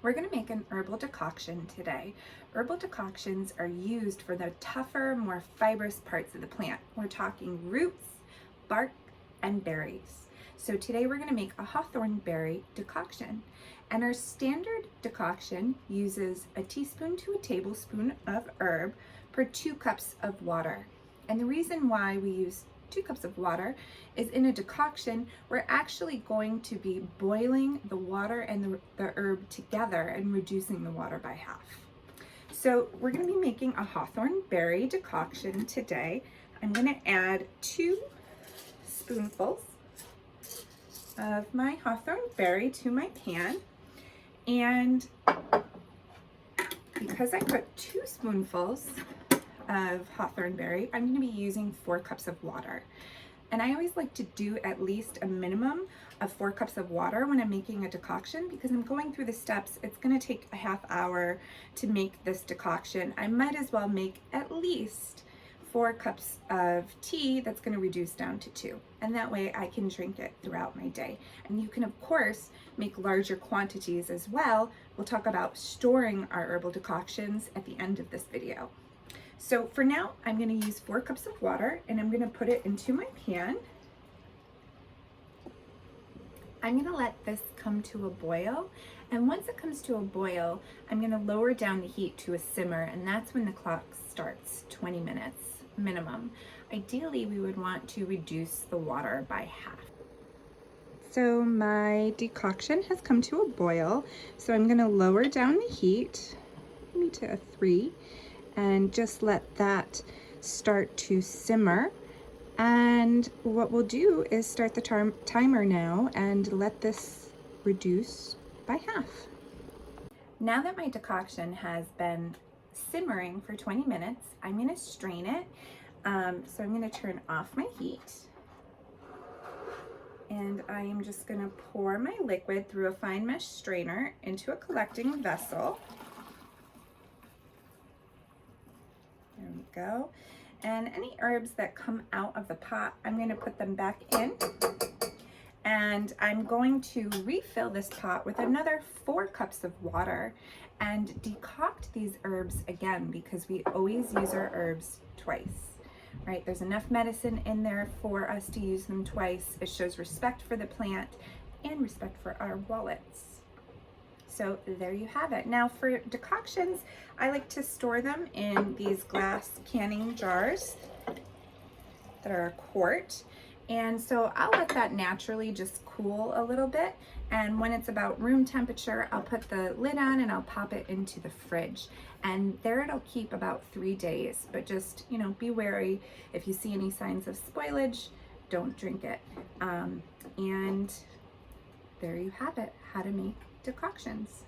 We're going to make an herbal decoction today. Herbal decoctions are used for the tougher, more fibrous parts of the plant. We're talking roots, bark, and berries. So today we're going to make a hawthorn berry decoction. And our standard decoction uses a teaspoon to a tablespoon of herb per 2 cups of water. And the reason why we use 2 cups of water is in a decoction, we're actually going to be boiling the water and the herb together and reducing the water by half. So we're going to be making a hawthorn berry decoction today. I'm going to add 2 spoonfuls of my hawthorn berry to my pan. And because I put 2 spoonfuls of hawthorn berry, I'm going to be using 4 cups of water. And I always like to do at least a minimum of 4 cups of water when I'm making a decoction, because I'm going through the steps. It's going to take a half hour to make this decoction. I might as well make at least 4 cups of tea that's going to reduce down to 2, and that way I can drink it throughout my day. And you can of course make larger quantities as well. We'll talk about storing our herbal decoctions at the end of this video. So for now, I'm going to use 4 cups of water, and I'm going to put it into my pan. I'm going to let this come to a boil, and once it comes to a boil, I'm going to lower down the heat to a simmer, and that's when the clock starts, 20 minutes minimum. Ideally, we would want to reduce the water by half. So my decoction has come to a boil, so I'm going to lower down the heat, maybe to a 3. And just let that start to simmer. And what we'll do is start the timer now and let this reduce by half. Now that my decoction has been simmering for 20 minutes, I'm going to strain it. So I'm going to turn off my heat. And I am just going to pour my liquid through a fine mesh strainer into a collecting vessel. There we go. And any herbs that come out of the pot, I'm going to put them back in. And I'm going to refill this pot with another 4 cups of water and decoct these herbs again, because we always use our herbs twice, right? There's enough medicine in there for us to use them twice. It shows respect for the plant and respect for our wallets. So there you have it. Now for decoctions, I like to store them in these glass canning jars that are a quart. And so I'll let that naturally just cool a little bit. And when it's about room temperature, I'll put the lid on and I'll pop it into the fridge. And there it'll keep about 3 days. But just, you know, be wary. If you see any signs of spoilage, don't drink it. And there you have it, how to make decoctions.